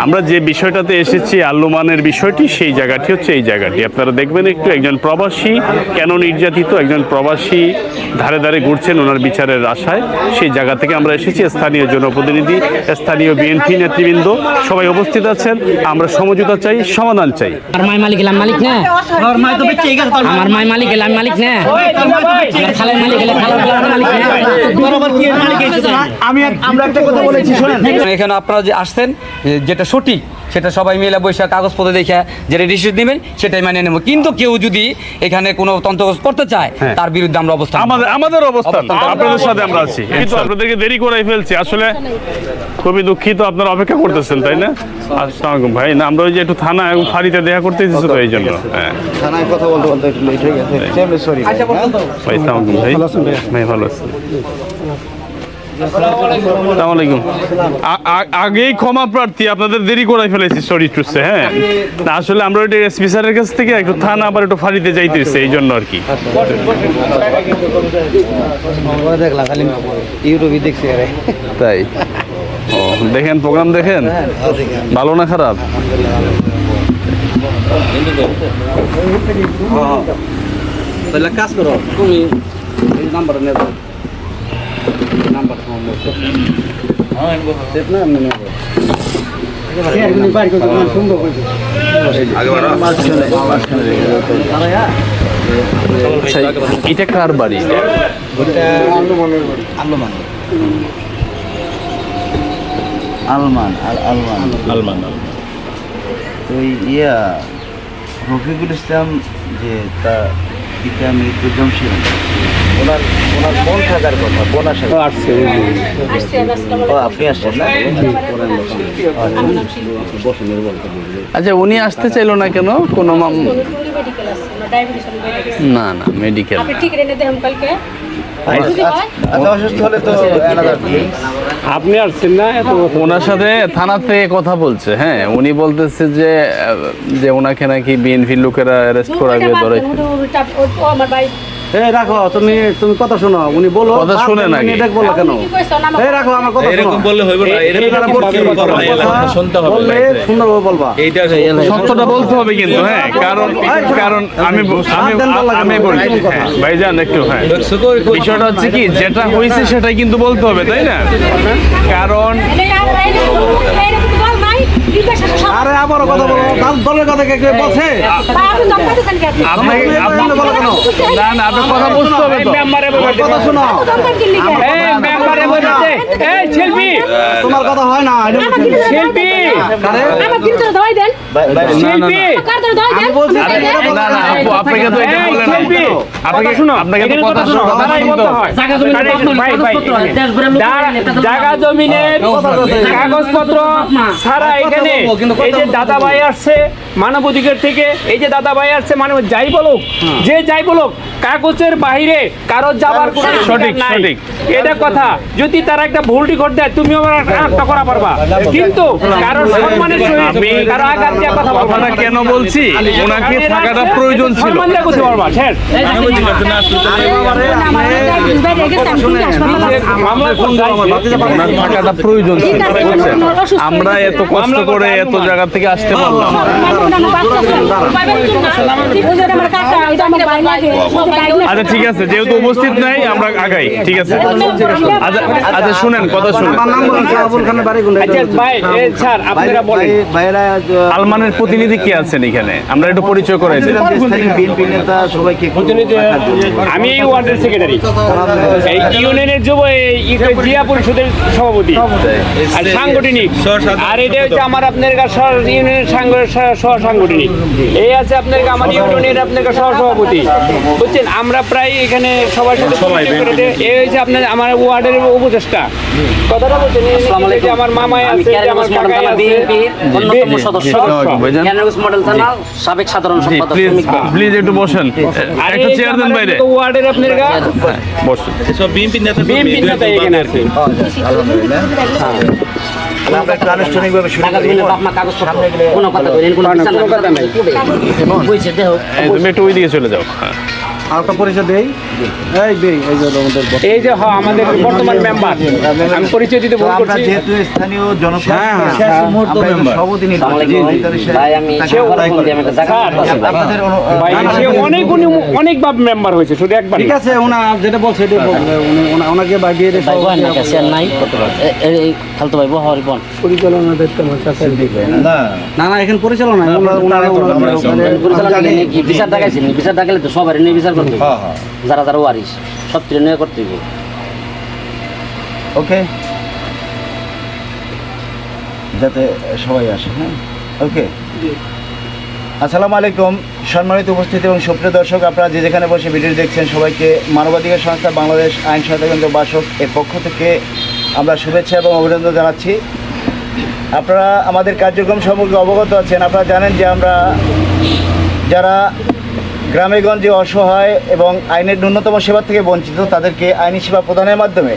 আমরা যে বিষয়টাতে এসেছি আল্লুমানের বিষয়টি সেই জায়গাটি হচ্ছে এই জায়গাটি আপনারা দেখবেন একটু একজন প্রবাসী কেন নির্যাতিত একজন প্রবাসী ধারে ধারে ঘুরছেন ওনার বিচারের আশায় সেই জায়গা থেকে আমরা এসেছি স্থানীয় জনপ্রতিনিধি স্থানীয় বিএনপি নেতৃবৃন্দ সবাই উপস্থিত আছেন আমরা সমঝোতা চাই সমাধান চাই আমার মাই মালিক এলাম মালিক না আমার মাই মালিক এলাম মালিক না খালের মালিক এলাম খালের মালিক না আমরা একটা কথা বলেছি শুনেন এখানে আপনারা যে আসছেন যেটা সঠিক সেটা সবাই মিলে বৈশাখ কাগজপত্র দেখে যেটা ডিসিশন নেবেন সেটাই মানে নেব কিন্তু কেউ যদি এখানে কোনো তন্ত্র করতে চায় তার বিরুদ্ধে আমরা অবস্থান আমাদের অবস্থান আপনাদের সাথে আমরা আছি কিন্তু আপনাদেরকে দেরি করাই ফেলছি আসলে খুবই দুঃখিত আপনারা অপেক্ষা করতেছেন তাই না আসসালামু আলাইকুম ভাই না আমরা ওই যে একটু থানা এবং ফাঁড়িতে দেখা করতে এসেছি তো এই জন্য থানায় কথা বলতে বলতে একটু লেট হয়ে গেছে সরি ভাই আসসালামু আলাইকুম ভাই ভাই ভালো আছেন আসসালামু আলাইকুম আগেই ক্ষমা প্রার্থী আপনাদের দেরি করাই ফেলেছি সরি টু সে হ্যাঁ না আসলে আমরা ওই এসপি স্যারের কাছ থেকে একটু থানা আবার একটু ফাঁড়িতে যাইতেছে এই জন্য আর কি দেখলাম খালি ইউটিউবে দেখছি আরে তাই ও দেখেন প্রোগ্রাম দেখেন ভালো না খারাপ তাহলে কাজ করো তুমি এই নাম্বার নেব নাম্বার এটা কার বাড়ি আলমান ওই রফিকুল ইসলাম যে তা পিতা মৃত্যু জমশেদ ওনার বোন থাকার কথা বোন আসছে আপনি আসছেন না আচ্ছা উনি আসতে চাইলো না কেন কোনো না না মেডিকেল অসুস্থ হলে তো আপনি আসছেন না ওনার সাথে থানা থেকে কথা বলছে হ্যাঁ উনি বলতেছে যে ওনাকে নাকি বিএনপি লোকেরা অ্যারেস্ট করাবে ধরে রাখো তুমি কথা শোনো উনি বলো কথা শুনে নাকি এটা বলো কেন রাখো আমার কথা এরকম বললে হইব না বললে সুন্দরভাবে বলবা সত্যটা বলতে হবে কিন্তু হ্যাঁ কারণ আমি বলি ভাইজান একটু হ্যাঁ বিষয়টা হচ্ছে কি যেটা হয়েছে সেটাই কিন্তু বলতে হবে তাই না কারণ আরে আবারও কথা বলো দলের কথা কে বলছে আপনাকে না না আপনার কথা বুঝতে হবে তো কথা শোনো শিল্পী তোমার কথা হয় না শিল্পী শিল্পী না না আপু আপনাকে তো এটা বলে না আপনাকে শুনো আপনাকে তো কথা জায়গা জমিনের কাগজপত্র ছাড়া এখানে এই যে দাদা ভাই আসছে মানবাধিকার থেকে এই যে দাদা ভাই আসছে মানে যাই বলুক যে যাই বলুক কাগজের বাইরে কারো যাবার কোনো সঠিক সঠিক এটা কথা যদি তারা একটা ভুল রেকর্ড দেয় তুমিও একটা করা পারবা কিন্তু কারো সম্মানের সহিত কারো আঘাত দিয়ে কথা বলবা না কেন বলছি ওনাকে থাকাটা প্রয়োজন ছিল সম্মান দিয়ে কথা বলবা শেষ ওনার থাকাটা প্রয়োজন ছিল আমরা এত কষ্ট করে এত জায়গা থেকে আসতে পারলাম আচ্ছা ঠিক আছে যেহেতু উপস্থিত নাই আমরা আগাই ঠিক আছে আচ্ছা শুনেন কথা শুনেন আলমানের প্রতিনিধি কি আছেন এখানে আমরা একটু পরিচয় করে দিই আমি এই ওয়ার্ডের সেক্রেটারি এই ইউনিয়নের জিয়া পরিষদের সভাপতি আর সাংগঠনিক আর এটা হচ্ছে আমার আপনার ইউনিয়নের সহ সাংগঠনিক এই আছে আপনার আমার ইউনিয়নের আপনার সহ সভাপতি বুঝছেন আমরা প্রায় এখানে সবার সাথে এই হচ্ছে আপনার আমার ওয়ার্ডের উপদেষ্টা কথাটা বলছেন আমার মামাই আছে আমার কাকাই আছে অন্যতম সদস্য মডেল থানা সাবেক সাধারণ সম্পাদক প্লিজ একটু বসেন একটা চেয়ার দেন বাইরে ওয়ার্ডের আপনার বসুন সব বিএনপি নেতা এখানে আছে তুমি একটু ওই দিকে চলে যাও আর একটা পরিচয় দেই এই যে আমাদের এই যে আমাদের বর্তমান মেম্বার, আমি পরিচয় দিতে ভুল আমরা করছি। যেহেতু স্থানীয় জনপ্রতিনিধি হ্যাঁ, সভাপতি ভাই আমি আপনাদের ভাই সে অনেকবার মেম্বার হয়েছে, শুধু একবার ঠিক আছে, ওনা যেটা বলছে এটা ওনাকে বাইরে ভাই বহেন না কাছে নাই এই খালতো ভাই বহর বন পরিচালনা দায়িত্ব আমার কাছে না না এখানে পরিচালনা পরিচালনা কি বিচার দেখাইছেন, বিচার দেখালে তো সবারই নিয়ে বিচার করতে হবে, যারা যারা ওয়ারিস সব নিয়ে করতে হবে। ওকে, যাতে সবাই আসে। হ্যাঁ, ওকে। আসসালামু আলাইকুম সম্মানিত উপস্থিতি এবং সুপ্রিয় দর্শক, আপনারা যে যেখানে বসে ভিডিও দেখছেন সবাইকে মানবাধিকার সংস্থা বাংলাদেশ আইন সহায়তা কেন্দ্র বাসক এর পক্ষ থেকে আমরা শুভেচ্ছা এবং অভিনন্দন জানাচ্ছি। আপনারা আমাদের কার্যক্রম সম্পর্কে অবগত আছেন। আপনারা জানেন যে আমরা যারা গ্রামে গঞ্জে অসহায় এবং আইনের ন্যূনতম সেবা থেকে বঞ্চিত তাদেরকে আইনি সেবা প্রদানের মাধ্যমে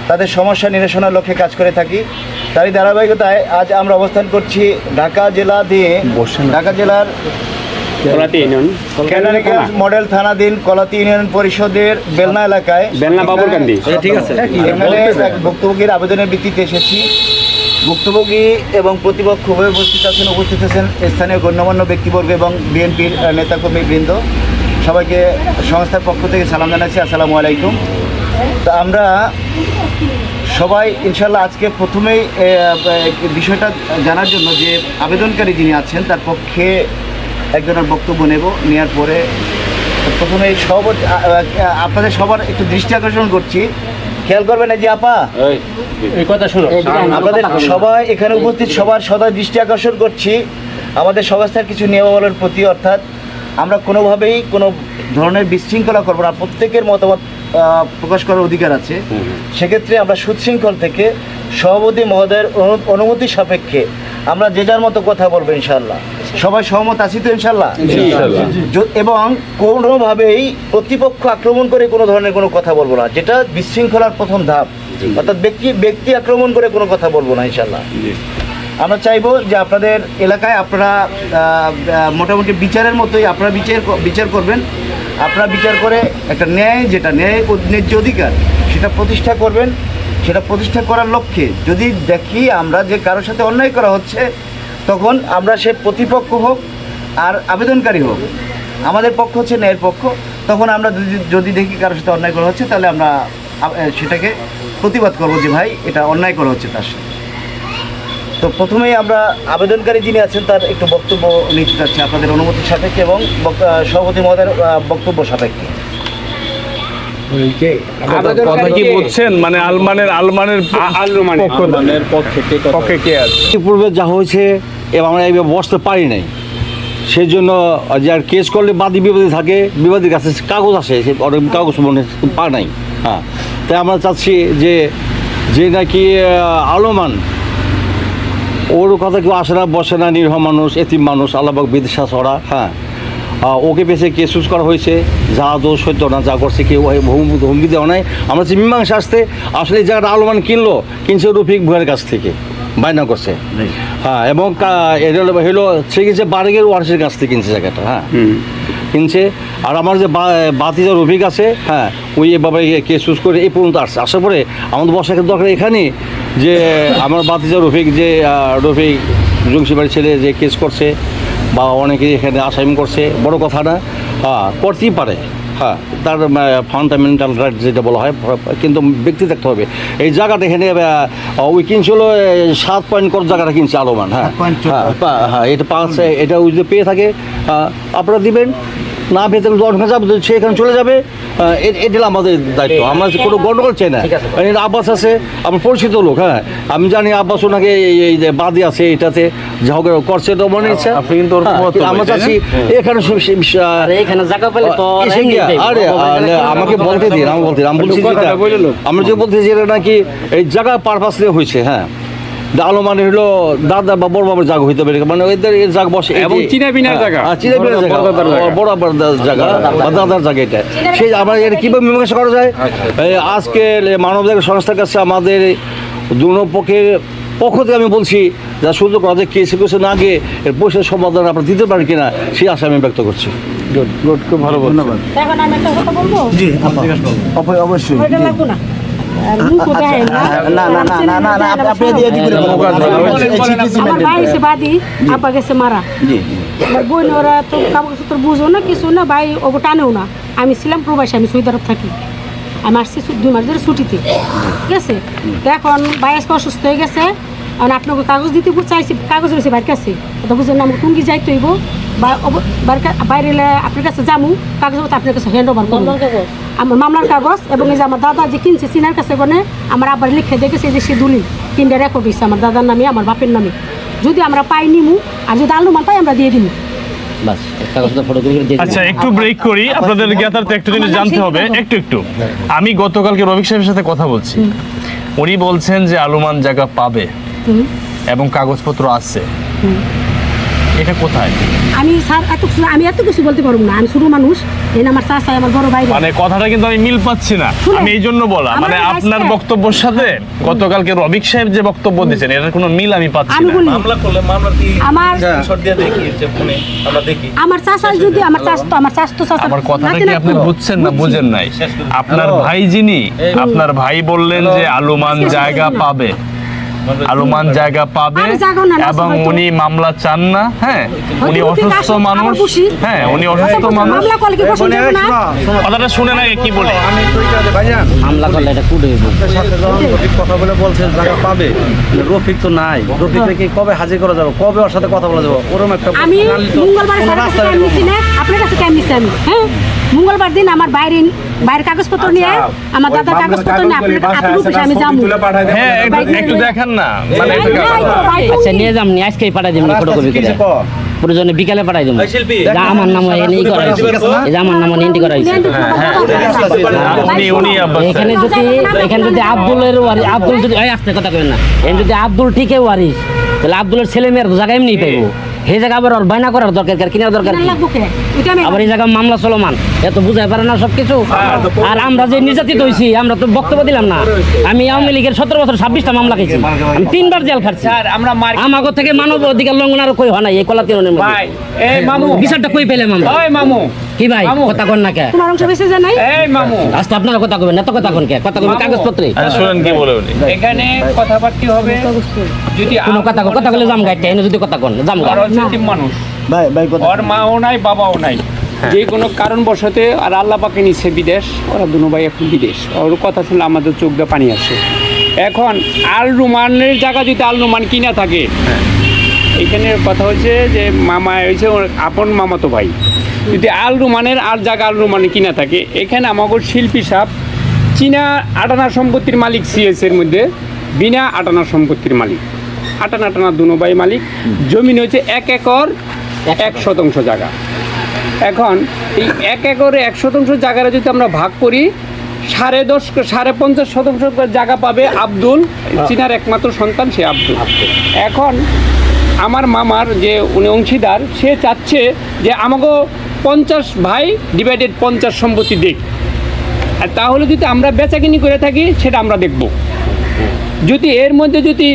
তাদের সমস্যা নিরসনের লক্ষ্যে কাজ করে থাকি। তারই ধারাবাহিকতায় আজ আমরা অবস্থান করছি ঢাকা জেলার কেরানীগঞ্জ মডেল থানাধীন কলাতি ইউনিয়ন পরিষদের বেলনা এলাকায়, বেলনা বাবুরকান্দি। ঠিক আছে। এখানে এক ভুক্তভোগীর আবেদনের ভিত্তিতে এসেছি। ভুক্তভোগী এবং প্রতিপক্ষ হয়ে উপস্থিত আছেন স্থানীয় গণ্যমান্য ব্যক্তিবর্গ এবং বিএনপির নেতাকর্মীবৃন্দ। সবাইকে সংস্থার পক্ষ থেকে সালাম জানাচ্ছি, আসসালামু আলাইকুম। তো আমরা সবাই ইনশাল্লাহ আজকে প্রথমেই বিষয়টা জানার জন্য যে আবেদনকারী যিনি আছেন তার পক্ষে একজনের বক্তব্য নেওয়ার পরে প্রথমেই আপনাদের সবার একটু দৃষ্টি আকর্ষণ করছি, খেয়াল করবেন এই যে আপা এই কথা শুনো, আমাদের সবাই এখানে উপস্থিত সবার সদা দৃষ্টি আকর্ষণ করছি আমাদের সংস্থার কিছু নিয়মাবলীর প্রতি। অর্থাৎ আমরা কোনোভাবেই কোনো ধরনের বিশৃঙ্খলা করবো না, প্রত্যেকের মতামত প্রকাশ করার অধিকার আছে। সেক্ষেত্রে আমরা সুশৃঙ্খল থেকে সভাপতি মহোদয়ের অনুমতি সাপেক্ষে আমরা যে যার মতো কথা বলবো ইনশাল্লাহ। সবাই সহমত আছি তো ইনশাল্লাহ? এবং কোনোভাবেই প্রতিপক্ষ আক্রমণ করে কোনো ধরনের কোনো কথা বলবো না, যেটা বিশৃঙ্খলার প্রথম ধাপ। অর্থাৎ ব্যক্তি আক্রমণ করে কোনো কথা বলবো না ইনশাল্লাহ। আমরা চাইবো যে আপনাদের এলাকায় আপনারা মোটামুটি বিচারের মতোই আপনারা বিচার করবেন। আপনারা বিচার করে একটা ন্যায্য অধিকার সেটা প্রতিষ্ঠা করবেন। সেটা প্রতিষ্ঠা করার লক্ষ্যে যদি দেখি আমরা যে কারোর সাথে অন্যায় করা হচ্ছে, তখন আমরা সে প্রতিপক্ষ হোক আর আবেদনকারী হোক, আমাদের পক্ষ হচ্ছে ন্যায়ের পক্ষ, তখন আমরা যদি দেখি কারোর সাথে অন্যায় করা হচ্ছে তাহলে আমরা সেটাকে প্রতিবাদ করব যে ভাই এটা অন্যায় করা হচ্ছে তার সাথে। তো প্রথমেই আমরা আবেদনকারী যিনি আছেন তার একটু বক্তব্য নিতে চাচ্ছি আপনাদের অনুমতির সাপেক্ষে এবং সভাপতি মহোদয়ের বক্তব্য সাপেক্ষে। কথা কি বুঝছেন? মানে আলমানের পক্ষে কে আছে? পূর্বে যা হয়েছে এবং আমরা এইভাবে বসতে পারি নাই, সেই জন্য যে আর কেস করলে বাদী বিবাদী থাকে, বিবাদীর কাছে কাগজ আসে, সে অনেক কাগজ মনে পায় নাই। হ্যাঁ, তাই আমরা চাচ্ছি যে নাকি আলমান ওর কথা কেউ আসে না, বসে না, নিরীহ মানুষ, এতিম মানুষ, আল্লাহবাক বিদিশা ছড়া। হ্যাঁ, ওকে পেছে কেস চুজ করা হয়েছে, যা দোষ সত্য না, যা করছে কেউ হুমকি দেওয়া নাই। আমরা যে মীমাংসা আসতে আসলে এই জায়গাটা আলমান কিনছে রফিক ভুয়ার কাছ থেকে, বায়না করছে। হ্যাঁ, এবং এটা হলো সে কিনছে বারেগের ওয়ার্সের কাছ থেকে কিনছে জায়গাটা। হ্যাঁ, কিনছে। আর আমার যে বাতিজা রফিক আছে, হ্যাঁ, ওই এভাবে কেস চুজ করে এই পর্যন্ত আসছে। আসার পরে আমাদের বসার দরকার এখানে যে আমার বাতিজা রফিক জংশিবাড়ির ছেলে যে কেস করছে বা অনেকে এখানে আসামি করছে, বড় কথা না। হ্যাঁ, করতেই পারে। হ্যাঁ, তার ফান্ডামেন্টাল রাইট যেটা বলা হয়, কিন্তু ব্যক্তি দেখতে হবে। এই জায়গাটা এখানে ওই কিনছিল 7 পয়েন্ট কর জায়গাটা কিনছে আলমান। হ্যাঁ হ্যাঁ, এটা এটা ওই যদি পেয়ে থাকে আপনারা দিবেন, না পেয়ে থাকলে ওখানে যাবে, সে এখানে চলে যাবে। এটা আমাদের দায়িত্ব। আমরা কোনো গন্ডগোল চাই না। আব্বাস আছে আমার পরিচিত লোক। হ্যাঁ, আমি জানি আব্বাস ওনাকে এই বাদী আছে এটাতে ঝগড়া করছে, তো মনে ইচ্ছা আমরা চাচ্ছি এখানে জায়গা পেলে তো আরে আমাকে বলতে দিন, আমি বলছি আমরা যে বলতে যে নাকি এই জায়গা পারপাস দিয়ে হয়েছে। হ্যাঁ, আলো মানে হলো দাদা বা বড় বাবার জায়গা হইতে পারে, মানে এদের জায়গা বসে এবং চীনা বিনার জায়গা, বড় বাবার জায়গা বা দাদার জায়গা, এটা সেই আমরা এটা কীভাবে মীমাংসা করা যায়। আজকে মানবাধিকার সংস্থার কাছে আমাদের দুপক্ষের পক্ষ থেকে আমি বলছি যা সুযোগ করা যায় কেসে না গিয়ে এর পয়সার সমাধান আপনারা দিতে পারেন কিনা সেই আশা আমি ব্যক্ত করছি। গুড, খুব ভালো বলছেন। ধন্যবাদ। এখন আমি একটা কথা বলবো, জি অবশ্যই ওইটা লাগবো না। মুখ দেখায় না। না আপনি দিয়ে দিবেন আমার ভাই এসে বাদি, আপা গেছে মারা। আমার বোন ওরা তো কাগজপত্র বুঝো না, কিছু না, ভাই ও টানেও না। আমি ছিলাম প্রবাসী, আমি সৌদি আরব থাকি। আমি আসছি 2 মাস ধরে ছুটিতে, ঠিক আছে। তো এখন ভাই আজকে অসুস্থ হয়ে গেছে, আর আপনাকে কাগজ দিতে চাইছি, কাগজ রয়েছে বাইরের কাছে, তো বুঝলেন না, আমাকে টুঙ্গি যাইতে হইব, বা বাইরে এলে আপনার কাছে যাবো, কাগজপত্র আপনার কাছে হ্যান্ড ওভার করবো। আমার মামলার কাগজ, এবং এই যে আমার দাদা যে কিনছে সিনার কাছে গনে, আমার আবার লিখে দেখেছে যে সে দলিল 3টা রেকর্ড হয়েছে আমার দাদার নামে, আমার বাপের নামে। যদি আমরা পাই নিমু, আর যদি আলুমান পাই আমরা দিয়ে দিমু। বাস কাগজটা ফটো করে দিয়ে আচ্ছা, একটু ব্রেক করি, আপনাদের জ্ঞাতার্থে একটু জিনিস জানতে হবে, একটু। আমি গতকালকে রফিক সাহেবের সাথে কথা বলছি, উনি বলছেন যে আলুমান জায়গা পাবে এবং কাগজপত্র আছে। এটা কোথায়? আমি স্যার এত কিছু বলতে পারবো না, আমি ছোট মানুষ, এই আমার চাচা, আমার বড় ভাই। মানে কথাটা কিন্তু আমি মিল পাচ্ছি না, আমি এই জন্য বলা, মানে আপনার বক্তব্যের সাথে গতকালকে রফিক সাহেব যে বক্তব্য দিয়েছেন এটার কোনো মিল আমি পাচ্ছি আমি না। বলি আমার আমার চাচা, যদি আমার চাচতো চাচা, আমার কথাটা কি আপনি বুঝছেন না বুঝেন নাই? আপনার ভাই যিনি, আপনার ভাই বললেন যে আলুমান জায়গা পাবে, আলুমান জায়গা পাবে, এবং উনি মামলা চান না। হ্যাঁ, উনি অসুস্থ মানুষ, হ্যাঁ উনি অসুস্থ মানুষ। কথাটা শুনে না কি বলে? আমি তো ভাইজান হামলা করলে এটা কুড়ে হইব। রফিক কথা বলে বলছে জায়গা পাবে, রফিক তো নাই, রফিককে কি কবে হাজির করা যাবে, কবে ওর সাথে কথা বলা যাবে, ওরকম একটা আমি মঙ্গলবার আপনার কাছে টাইম নিচ্ছি আমি। হ্যাঁ, মঙ্গলবার দিন আমার বাইরের কাগজপত্র নিয়ে, আমার দাদার কাগজপত্র নিয়ে আপনার অফিসে আমি যাবো। হ্যাঁ, একটু দেখেন না, মানে আচ্ছা নিয়ে যাম, নিয়ে আজকেই পাঠাই দিবেন ফটোকপি করে, প্রয়োজনে বিকালে পাঠাই দেবো। যা আমার নাম এনে করা হয়েছে, এই যে আমার নাম এন্ট্রি করা হয়েছে। এখানে যদি আব্দুলের ওয়ারিস, আব্দুল যদি আসতে কথা কবেন না, এখানে যদি আব্দুল ঠিকই ওয়ারিস, তাহলে আব্দুলের ছেলে মেয়ের জায়গা এমনি পাইবো। সেই জায়গা আবার বায়না করার দরকার, কিনার দরকার কি? আবার এই জায়গা মামলা চলমান, এত বুঝাই পারে না সবকিছু। আর আমরা যে নির্যাতিত হয়েছি, আমরা তো বক্তব্য দিলাম না। আমি আওয়ামী লীগের 17 বছর 26টা মামলা খেয়েছি, আমি 3বার জেল খাচ্ছি। আমাকে থেকে মানব অধিকার লঙ্ঘন আর কই হয় না এই কলাতিরনের মধ্যে। বিচারটা কই পেলাম আমরা? কি ভাই কথা কন না কে? তোমার অংশ বেশি জানাই। আজকে আপনারা কথা কবেন, এত কথা কন কে? কথা কবেন কাগজপত্রে। শুনেন কি বলে উনি। এখানে কথাবার্তা হবে, যদি কোনো কথা বলে জাম গাইতে, এনে যদি কথা কন জাম গা। মানুষ, ভাই ওর মাও নাই বাবাও নাই, যে কোনো কারণবশতে, আর আল্লাহ পাকে নিচ্ছে বিদেশ, ওরা দুনো ভাই এখন বিদেশ। ওর কথা শুনলে আমাদের চোখ দিয়ে পানি আসে। এখন আল রুমানের জায়গা যদি আল রুমান কিনা থাকে, এখানে কথা হচ্ছে যে মামা হয়েছে ওর আপন মামাতো ভাই, যদি আল রুমানের আর জায়গা আল রুমানে কিনা থাকে, এখানে আমাকে শিল্পী সাহেব চীনা আটানা সম্পত্তির মালিক, সিএস এর মধ্যে বিনা আটানা সম্পত্তির মালিক, আটানা দুনো ভাই মালিক। জমিন হচ্ছে 1 একর 1 শতাংশ জায়গা। এখন এই 1 একরে 1 শতাংশ জায়গাটা যদি আমরা ভাগ করি, 50 শতাংশ জায়গা পাবে আব্দুল, চীনার একমাত্র সন্তান সে আব্দুল। এখন আমার মামার যে উনি অংশীদার, সে চাচ্ছে যে আমাকে 50 ভাই ডিভাইডেড 50 সম্পত্তি দেখ। আর তাহলে যদি আমরা বেচাকিনি করে থাকি, সেটা আমরা দেখব। যদি এর মধ্যে যদি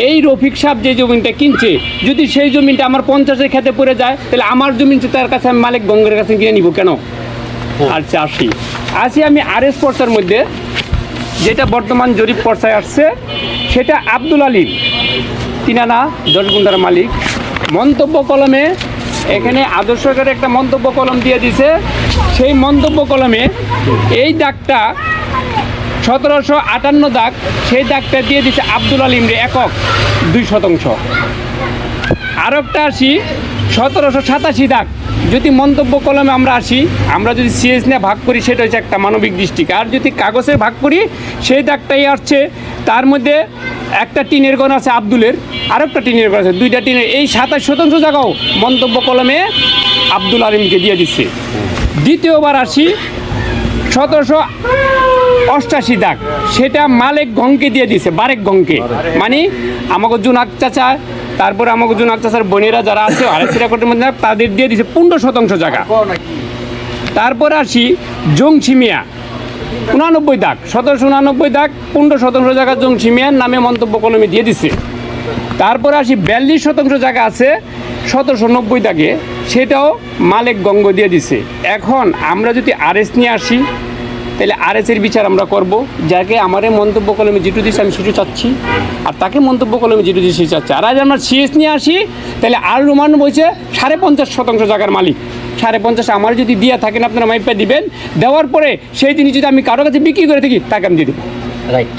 এই রফিক সাহেব যে জমিনটা কিনছে, যদি সেই জমিনটা আমার 50-এর খেতে পড়ে যায়, তাহলে আমার জমিন তার কাছে আমি মালিক গঙ্গের কাছে কিনে নিব কেন? আচ্ছা আসি আমি আরএস পর্চার মধ্যে, যেটা বর্তমান জরিপ পর্চায় আসছে, সেটা আব্দুল আলীম, তিনানা 10 গুন্ডার মালিক। মন্তব্য কলমে এখানে আদর্শ সরকারের একটা মন্তব্য কলম দিয়ে দিছে। সেই মন্তব্য কলমে এই দাগটা 1758 দাগ, সেই দাগটা দিয়ে দিচ্ছে আব্দুল আলীম রে একক 2 শতাংশ। আর একটা আসি 1787 দাগ, যদি মন্তব্য কলমে আমরা আসি, আমরা যদি সিএস নিয়ে ভাগ করি, সেটা হচ্ছে একটা মানবিক দৃষ্টিকে। আর যদি কাগজে ভাগ করি, সেই দাগটাই আসছে। তার মধ্যে একটা টিনের গণ আছে আব্দুলের, আর একটা টিনের গণ আছে, 2টা টিনের। এই 27 শতাংশ জায়গাও মন্তব্য কলমে আব্দুল আলীমকে দিয়ে দিচ্ছে। দ্বিতীয়বার আসি 1788 দাগ, সেটা মালিক গংকে দিয়ে দিছে, বারেক গংকে, মানে আমাকে জুনাক চাচা, তারপরে আমাকে জুনাক চাচার বোনেরা যারা আছে আরএস রেকর্ডের মধ্যে, তাদের দিয়ে দিছে 15 শতাংশ জায়গা। তারপরে আসি জংসি মিয়া 89 দাগ, 1789 দাগ, 15 শতাংশ জায়গা জংসি মিয়ার নামে মন্তব্য কলমে দিয়ে দিছে। তারপরে আসি 42 শতাংশ জায়গা আছে 1790 দাগে, সেটাও মালিক গঙ্গ দিয়ে দিছে। এখন আমরা যদি আরএস নিয়ে আসি তাহলে আরএসের বিচার আমরা করব, যাকে আমারে মন্তব্য কলমে যেটু দিচ্ছে আমি সেটু চাচ্ছি, আর তাকে মন্তব্য কলমে যেটু দিচ্ছে সে চাচ্ছে। আর আজ আমরা সিএস নিয়ে আসি তাহলে আর রোমান বলছে 50.5% জায়গার মালিক, 50.5 আমার যদি দিয়ে থাকেন আপনারা মাইপা দিবেন, দেওয়ার পরে সেই জিনিস যদি আমি কারো কাছে বিক্রি করে থাকি তাকে আমি দিয়ে দেবো। রাইট।